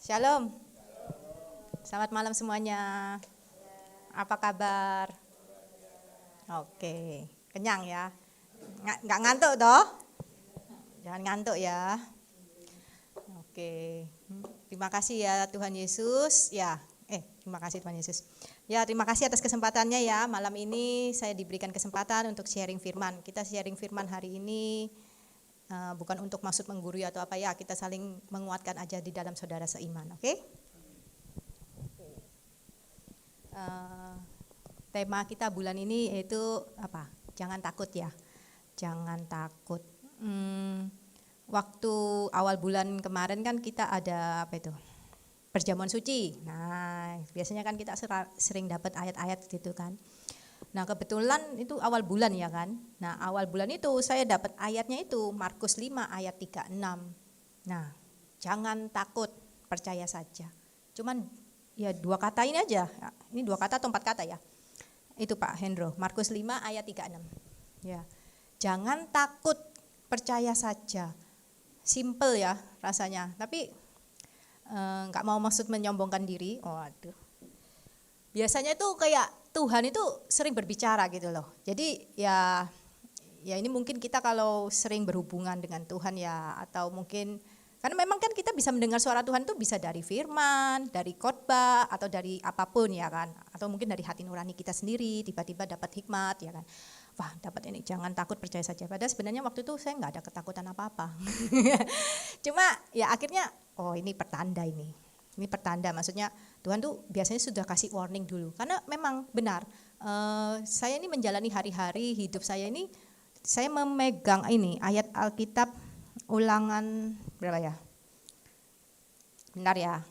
Shalom. Selamat malam semuanya. Apa kabar? Oke, kenyang ya. Nggak ngantuk toh? Jangan ngantuk ya. Oke. Terima kasih ya Tuhan Yesus. Terima kasih Tuhan Yesus. Ya, terima kasih atas kesempatannya ya. Malam ini saya diberikan kesempatan untuk sharing firman. Kita sharing firman hari ini bukan untuk maksud menggurui atau apa ya, kita saling menguatkan aja di dalam saudara seiman, oke? Tema kita bulan ini yaitu apa? Jangan takut ya, jangan takut. Waktu awal bulan kemarin kan kita ada apa itu? Perjamuan suci. Nah, biasanya kan kita sering dapat ayat-ayat gitu kan. Nah, kebetulan itu awal bulan ya kan. Nah, awal bulan itu saya dapat ayatnya itu Markus 5 ayat 36. Nah, jangan takut, percaya saja. Cuman ya 2 kata ini aja. Ini 2 kata atau 4 kata ya. Itu Pak Hendro, Markus 5 ayat 36. Ya. Jangan takut, percaya saja. Simple ya rasanya, tapi enggak mau maksud menyombongkan diri. Aduh. Biasanya itu kayak Tuhan itu sering berbicara gitu loh. Jadi ya ini mungkin kita kalau sering berhubungan dengan Tuhan ya, atau mungkin karena memang kan kita bisa mendengar suara Tuhan itu bisa dari firman, dari khotbah, atau dari apapun ya kan. Atau mungkin dari hati nurani kita sendiri, tiba-tiba dapat hikmat ya kan. Wah, dapat ini, jangan takut, percaya saja. Padahal sebenarnya waktu itu saya nggak ada ketakutan apa-apa. Cuma ya akhirnya, ini pertanda ini. Ini pertanda, maksudnya Tuhan tuh biasanya sudah kasih warning dulu. Karena memang benar, saya ini menjalani hari-hari hidup saya ini, saya memegang ini ayat Alkitab Ulangan berapa ya? Bentar ya.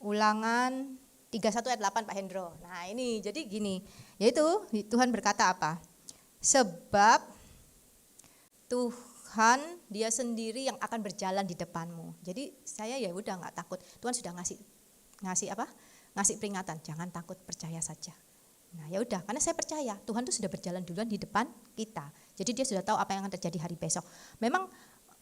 Ulangan 31 ayat 8 Pak Hendro. Nah ini jadi gini, yaitu Tuhan berkata apa? Sebab Tuhan dia sendiri yang akan berjalan di depanmu. Jadi saya ya udah nggak takut. Tuhan sudah ngasih apa? Ngasih peringatan, jangan takut, percaya saja. Nah ya udah, karena saya percaya Tuhan tuh sudah berjalan duluan di depan kita. Jadi dia sudah tahu apa yang akan terjadi hari besok. Memang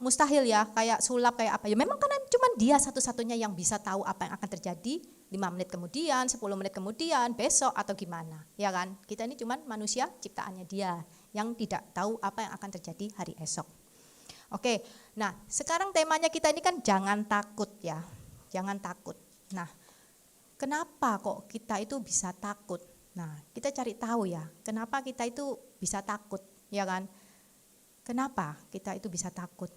mustahil ya, kayak sulap kayak apa ya. Memang karena cuma dia satu-satunya yang bisa tahu apa yang akan terjadi 5 menit kemudian, 10 menit kemudian, besok atau gimana. Ya kan? Kita ini cuma manusia ciptaannya dia yang tidak tahu apa yang akan terjadi hari esok. Oke, nah sekarang temanya kita ini kan jangan takut ya. Jangan takut. Nah, kenapa kok kita itu bisa takut? Nah, kita cari tahu ya, kenapa kita itu bisa takut, ya kan? Kenapa kita itu bisa takut?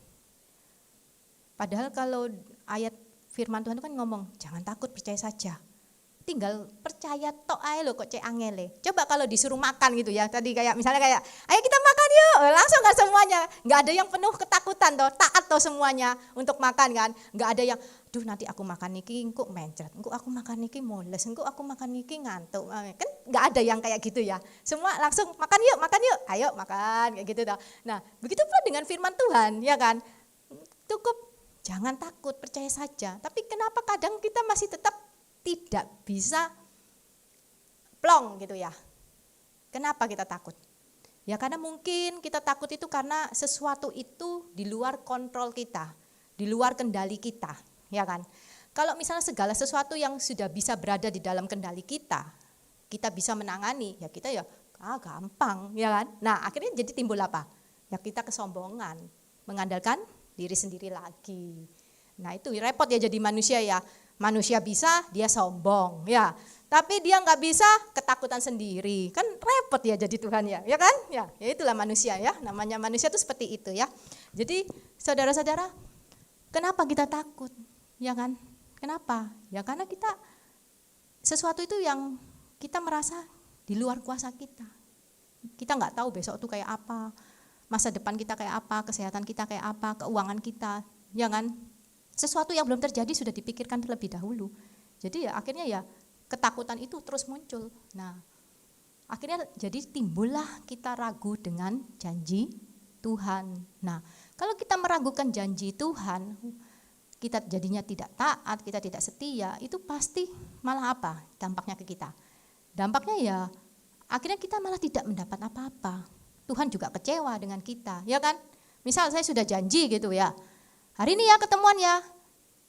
Padahal kalau ayat firman Tuhan itu kan ngomong, jangan takut, percaya saja. Tinggal percaya tok ae lho kok cek angele. Coba kalau disuruh makan gitu ya, tadi kayak misalnya kayak, ayo kita makan yuk, langsung gak semuanya. Gak ada yang penuh ketakutan toh, taat toh semuanya untuk makan kan. Gak ada yang, duh nanti aku makan niki engko mencret, engko aku makan niki moles, engko aku makan niki ngantuk. Kan gak ada yang kayak gitu ya. Semua langsung makan yuk, ayo makan, kayak gitu toh. Nah begitu pula dengan firman Tuhan ya kan. Cukup jangan takut, percaya saja. Tapi kenapa kadang kita masih tetap tidak bisa plong gitu ya. Kenapa kita takut? Ya karena mungkin kita takut itu karena sesuatu itu di luar kontrol kita, di luar kendali kita, ya kan? Kalau misalnya segala sesuatu yang sudah bisa berada di dalam kendali kita bisa menangani, ya kita ya gampang, ya kan? Nah akhirnya jadi timbul apa? Ya kita kesombongan, mengandalkan diri sendiri lagi. Nah itu repot ya jadi manusia ya. Manusia bisa, dia sombong, ya. Tapi dia nggak bisa, ketakutan sendiri. Kan repot ya jadi Tuhan ya, ya kan? Ya itulah manusia ya. Namanya manusia itu seperti itu ya. Jadi saudara-saudara, kenapa kita takut? Ya kan? Kenapa? Ya karena kita sesuatu itu yang kita merasa di luar kuasa kita. Kita nggak tahu besok itu kayak apa, masa depan kita kayak apa, kesehatan kita kayak apa, keuangan kita, ya kan? Sesuatu yang belum terjadi sudah dipikirkan terlebih dahulu. Jadi ya akhirnya ya ketakutan itu terus muncul. Nah akhirnya jadi timbullah kita ragu dengan janji Tuhan. Nah kalau kita meragukan janji Tuhan, kita jadinya tidak taat, kita tidak setia, itu pasti malah apa dampaknya ke kita? Dampaknya ya akhirnya kita malah tidak mendapat apa-apa. Tuhan juga kecewa dengan kita, ya kan? Misal saya sudah janji gitu ya, hari ini ya ketemuan ya.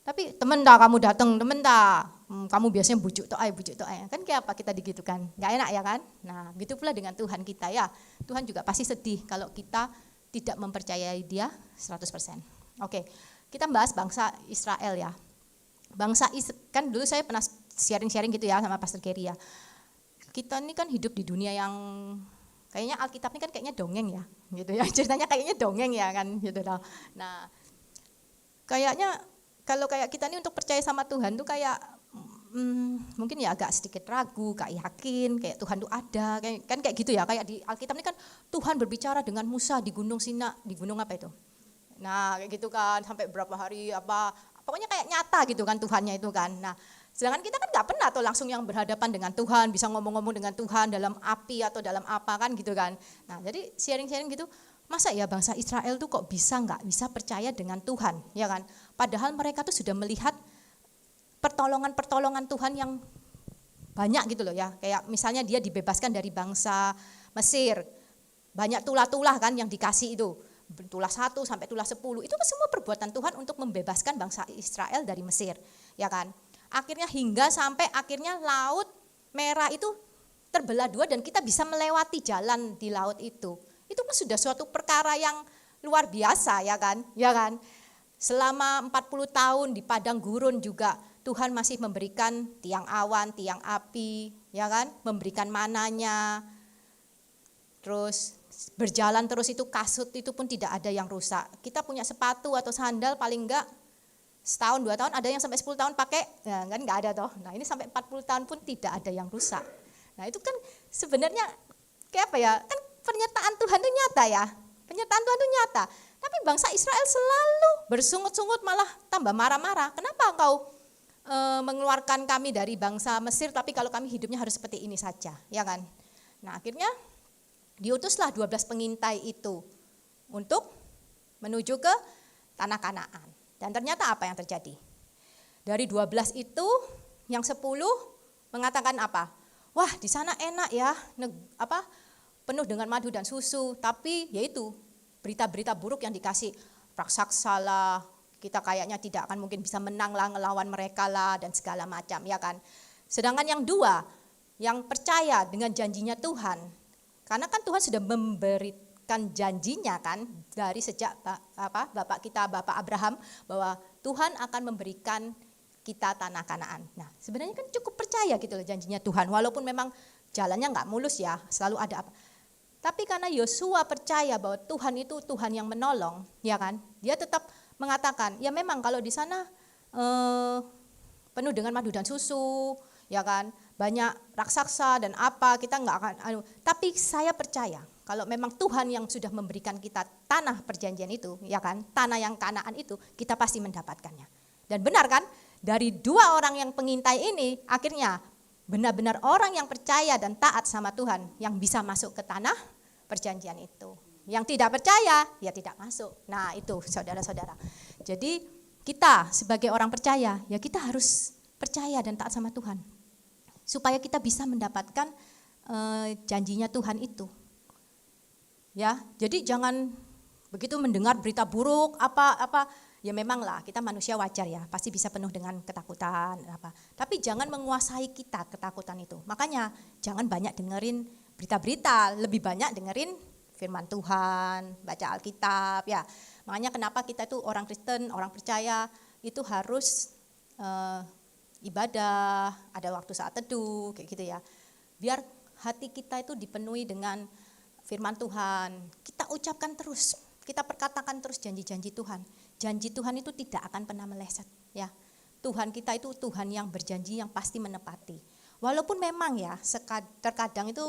Tapi temen dah kamu datang, temen dah. Kamu biasanya bujuk toh ay. Kan kayak apa kita digitukan? Gak enak ya kan? Nah, gitu pula dengan Tuhan kita ya. Tuhan juga pasti sedih kalau kita tidak mempercayai Dia 100%. Oke, kita bahas bangsa Israel ya. Kan dulu saya pernah sharing gitu ya sama Pastor Gary ya. Kita ini kan hidup di dunia yang kayaknya Alkitab ini kan kayaknya dongeng ya, gitu ya. Ceritanya kayaknya dongeng ya kan, gitu loh. Nah, kayaknya kalau kayak kita ini untuk percaya sama Tuhan tuh kayak mungkin ya agak sedikit ragu, gak yakin kayak Tuhan tuh ada, kan kayak gitu ya. Kayak di Alkitab ini kan Tuhan berbicara dengan Musa di Gunung Sinai, di gunung apa itu? Nah kayak gitu kan, sampai berapa hari apa, pokoknya kayak nyata gitu kan Tuhannya itu kan. Nah sedangkan kita kan gak pernah tuh langsung yang berhadapan dengan Tuhan, bisa ngomong-ngomong dengan Tuhan dalam api atau dalam apa kan gitu kan. Nah jadi sharing-sharing gitu, masa ya bangsa Israel tuh kok nggak bisa percaya dengan Tuhan, ya kan? Padahal mereka tuh sudah melihat pertolongan Tuhan yang banyak gitu loh ya. Kayak misalnya dia dibebaskan dari bangsa Mesir, banyak tulah-tulah kan yang dikasih itu, tulah 1 sampai tulah 10, itu semua perbuatan Tuhan untuk membebaskan bangsa Israel dari Mesir, ya kan? Akhirnya hingga sampai akhirnya Laut Merah itu terbelah 2 dan kita bisa melewati jalan di laut itu. Itu kan sudah suatu perkara yang luar biasa ya kan? Ya kan? Selama 40 tahun di padang gurun juga Tuhan masih memberikan tiang awan, tiang api, ya kan? Memberikan mananya. Terus berjalan terus itu kasut itu pun tidak ada yang rusak. Kita punya sepatu atau sandal paling enggak setahun 2 tahun, ada yang sampai 10 tahun pakai, ya kan enggak ada toh. Nah, ini sampai 40 tahun pun tidak ada yang rusak. Nah, itu kan sebenarnya kayak apa ya? Kan pernyataan Tuhan itu nyata ya. Pernyataan Tuhan itu nyata. Tapi bangsa Israel selalu bersungut-sungut malah tambah marah-marah. Kenapa engkau mengeluarkan kami dari bangsa Mesir tapi kalau kami hidupnya harus seperti ini saja, ya kan? Nah, akhirnya diutuslah 12 pengintai itu untuk menuju ke tanah Kanaan. Dan ternyata apa yang terjadi? Dari 12 itu yang 10 mengatakan apa? Wah, di sana enak ya, penuh dengan madu dan susu, tapi yaitu berita-berita buruk yang dikasih, raksasa lah, kita kayaknya tidak akan mungkin bisa menang lah, ngelawan mereka lah, dan segala macam, ya kan. Sedangkan yang 2, yang percaya dengan janjinya Tuhan, karena kan Tuhan sudah memberikan janjinya kan, dari sejak Bapak kita, Bapak Abraham, bahwa Tuhan akan memberikan kita tanah Kanaan. Nah sebenarnya kan cukup percaya gitu loh janjinya Tuhan, walaupun memang jalannya nggak mulus ya, selalu ada apa. Tapi karena Yosua percaya bahwa Tuhan itu Tuhan yang menolong, ya kan? Dia tetap mengatakan, ya memang kalau di sana penuh dengan madu dan susu, ya kan? Banyak raksasa dan apa, kita nggak akan. Tapi saya percaya kalau memang Tuhan yang sudah memberikan kita tanah perjanjian itu, ya kan? Tanah yang Kanaan itu, kita pasti mendapatkannya. Dan benar kan? Dari 2 orang yang pengintai ini, akhirnya benar-benar orang yang percaya dan taat sama Tuhan yang bisa masuk ke tanah perjanjian itu. Yang tidak percaya, ya tidak masuk. Nah itu saudara-saudara. Jadi kita sebagai orang percaya, ya kita harus percaya dan taat sama Tuhan. Supaya kita bisa mendapatkan janjinya Tuhan itu. Ya, jadi jangan begitu mendengar berita buruk, apa ya memang lah kita manusia wajar ya, pasti bisa penuh dengan ketakutan apa. Tapi jangan menguasai kita ketakutan itu. Makanya jangan banyak dengerin berita-berita, lebih banyak dengerin firman Tuhan, baca Alkitab ya. Makanya kenapa kita itu orang Kristen, orang percaya itu harus ibadah, ada waktu saat teduh kayak gitu ya. Biar hati kita itu dipenuhi dengan firman Tuhan. Kita ucapkan terus, kita perkatakan terus janji-janji Tuhan. Janji Tuhan itu tidak akan pernah meleset ya. Tuhan kita itu Tuhan yang berjanji yang pasti menepati. Walaupun memang ya terkadang itu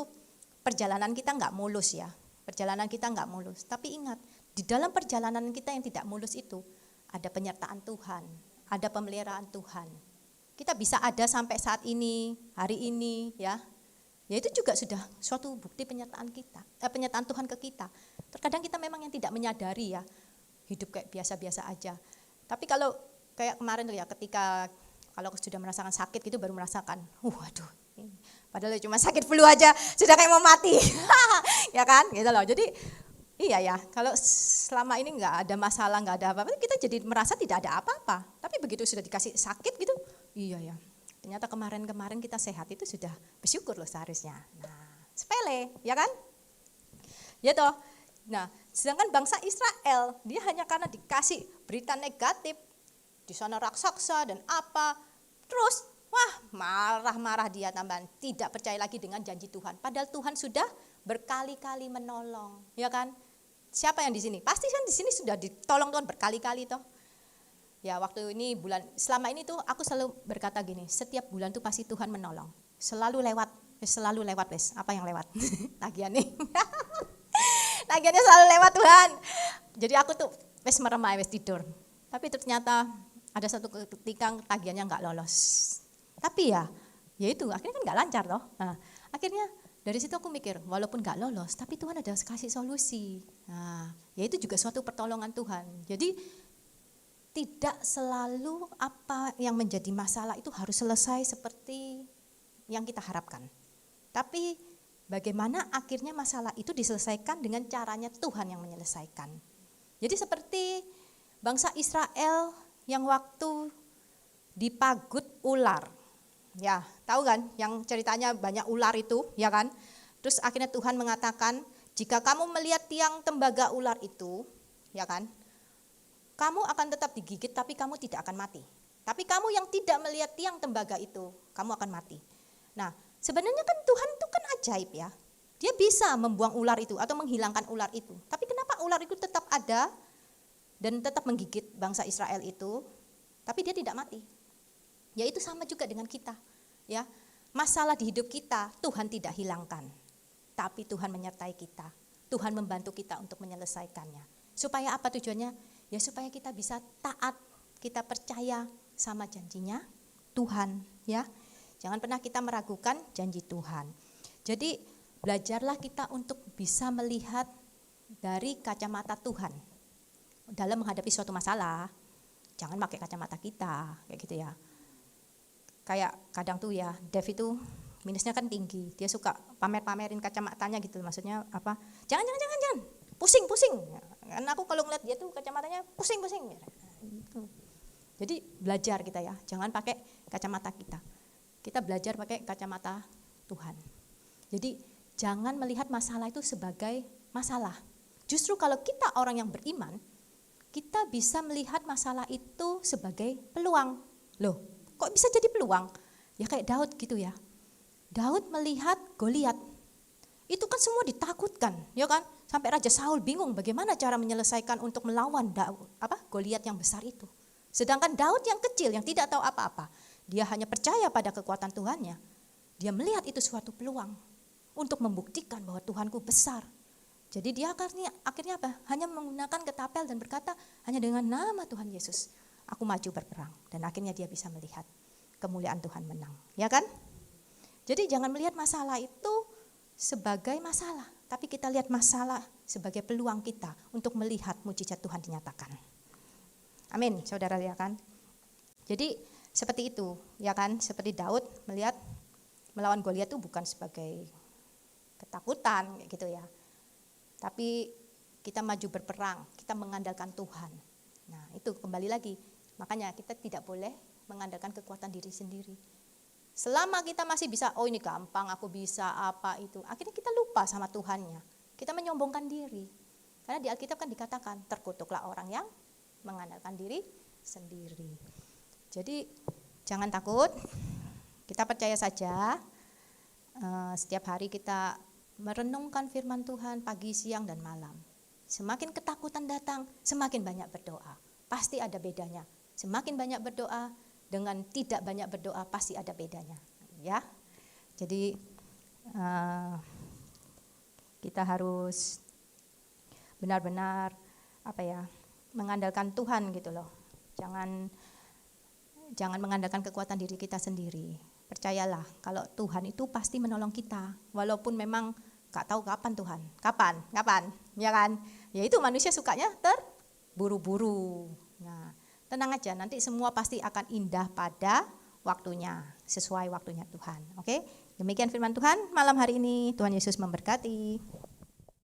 perjalanan kita enggak mulus ya. Perjalanan kita enggak mulus. Tapi ingat, di dalam perjalanan kita yang tidak mulus itu ada penyertaan Tuhan, ada pemeliharaan Tuhan. Kita bisa ada sampai saat ini, hari ini ya. Ya itu juga sudah suatu bukti penyertaan kita, penyertaan Tuhan ke kita. Terkadang kita memang yang tidak menyadari ya, hidup kayak biasa-biasa aja. Tapi kalau kayak kemarin tuh ya, ketika kalau sudah merasakan sakit gitu baru merasakan, waduh, padahal cuma sakit flu aja sudah kayak mau mati, ya kan? Gitu loh. Jadi Iya ya, kalau selama ini nggak ada masalah, nggak ada apa-apa, kita jadi merasa tidak ada apa-apa. Tapi begitu sudah dikasih sakit gitu, iya ya, ternyata kemarin-kemarin kita sehat itu sudah bersyukur loh seharusnya. Nah, sepele, ya kan? Ya toh. Nah, sedangkan bangsa Israel, dia hanya karena dikasih berita negatif, di sana raksasa dan apa, terus wah marah-marah dia tambahan, tidak percaya lagi dengan janji Tuhan. Padahal Tuhan sudah berkali-kali menolong, ya kan? Siapa yang di sini? Pasti kan di sini sudah ditolong Tuhan berkali-kali toh. Ya waktu ini bulan, selama ini tuh aku selalu berkata gini, setiap bulan tuh pasti Tuhan menolong. Selalu lewat wes. Apa yang lewat? Tagihan nih. Tagihannya selalu lewat Tuhan. Jadi aku tuh wes meremai, wes tidur. Tapi ternyata ada satu ketika tagihannya nggak lolos. Tapi ya itu akhirnya kan nggak lancar toh. Nah, akhirnya dari situ aku mikir, walaupun gak lolos, tapi Tuhan ada kasih solusi. Nah, ya itu juga suatu pertolongan Tuhan. Jadi tidak selalu apa yang menjadi masalah itu harus selesai seperti yang kita harapkan. Tapi bagaimana akhirnya masalah itu diselesaikan dengan caranya Tuhan yang menyelesaikan. Jadi seperti bangsa Israel yang waktu dipagut ular. Ya, tahu kan yang ceritanya banyak ular itu, ya kan? Terus akhirnya Tuhan mengatakan, jika kamu melihat tiang tembaga ular itu, ya kan? Kamu akan tetap digigit tapi kamu tidak akan mati. Tapi kamu yang tidak melihat tiang tembaga itu, kamu akan mati. Nah, sebenarnya kan Tuhan itu kan ajaib ya. Dia bisa membuang ular itu atau menghilangkan ular itu. Tapi kenapa ular itu tetap ada dan tetap menggigit bangsa Israel itu, tapi dia tidak mati? Ya itu sama juga dengan kita, ya. Masalah di hidup kita Tuhan tidak hilangkan, tapi Tuhan menyertai kita. Tuhan membantu kita untuk menyelesaikannya. Supaya apa tujuannya? Ya supaya kita bisa taat, kita percaya sama janjinya Tuhan, ya. Jangan pernah kita meragukan janji Tuhan. Jadi belajarlah kita untuk bisa melihat dari kacamata Tuhan dalam menghadapi suatu masalah. Jangan pakai kacamata kita, kayak gitu ya. Kayak kadang tuh ya, Dev itu minusnya kan tinggi, dia suka pamerin kacamatanya gitu, maksudnya apa? Jangan, pusing. Karena aku kalau ngeliat dia tuh kacamatanya pusing. Jadi belajar kita ya, jangan pakai kacamata kita. Kita belajar pakai kacamata Tuhan. Jadi jangan melihat masalah itu sebagai masalah. Justru kalau kita orang yang beriman, kita bisa melihat masalah itu sebagai peluang. Loh, kok bisa jadi peluang? Ya kayak Daud gitu ya. Daud melihat Goliat. Itu kan semua ditakutkan, ya kan? Sampai Raja Saul bingung bagaimana cara menyelesaikan untuk melawan Goliat yang besar itu. Sedangkan Daud yang kecil yang tidak tahu apa-apa, dia hanya percaya pada kekuatan Tuhannya. Dia melihat itu suatu peluang untuk membuktikan bahwa Tuhanku besar. Jadi dia akhirnya apa? Hanya menggunakan ketapel dan berkata, hanya dengan nama Tuhan Yesus aku maju berperang. Dan akhirnya dia bisa melihat kemuliaan Tuhan menang. Ya kan? Jadi jangan melihat masalah itu sebagai masalah. Tapi kita lihat masalah sebagai peluang kita untuk melihat mujizat Tuhan dinyatakan. Amin, saudara ya kan? Jadi seperti itu, ya kan? Seperti Daud melihat melawan Goliat itu bukan sebagai ketakutan gitu ya. Tapi kita maju berperang, kita mengandalkan Tuhan. Nah itu kembali lagi, makanya kita tidak boleh mengandalkan kekuatan diri sendiri. Selama kita masih bisa, oh ini gampang, aku bisa apa itu, akhirnya kita lupa sama Tuhannya. Kita menyombongkan diri. Karena di Alkitab kan dikatakan, terkutuklah orang yang mengandalkan diri sendiri. Jadi jangan takut, kita percaya saja. Setiap hari kita merenungkan firman Tuhan pagi, siang, dan malam. Semakin ketakutan datang, semakin banyak berdoa. Pasti ada bedanya. Semakin banyak berdoa dengan tidak banyak berdoa pasti ada bedanya. Ya, jadi kita harus benar-benar mengandalkan Tuhan gitu loh. Jangan mengandalkan kekuatan diri kita sendiri. Percayalah kalau Tuhan itu pasti menolong kita, walaupun memang gak tahu kapan Tuhan, kapan, ya kan? Ya itu manusia sukanya terburu-buru. Nah, tenang aja, nanti semua pasti akan indah pada waktunya, sesuai waktunya Tuhan. Oke, demikian firman Tuhan malam hari ini. Tuhan Yesus memberkati.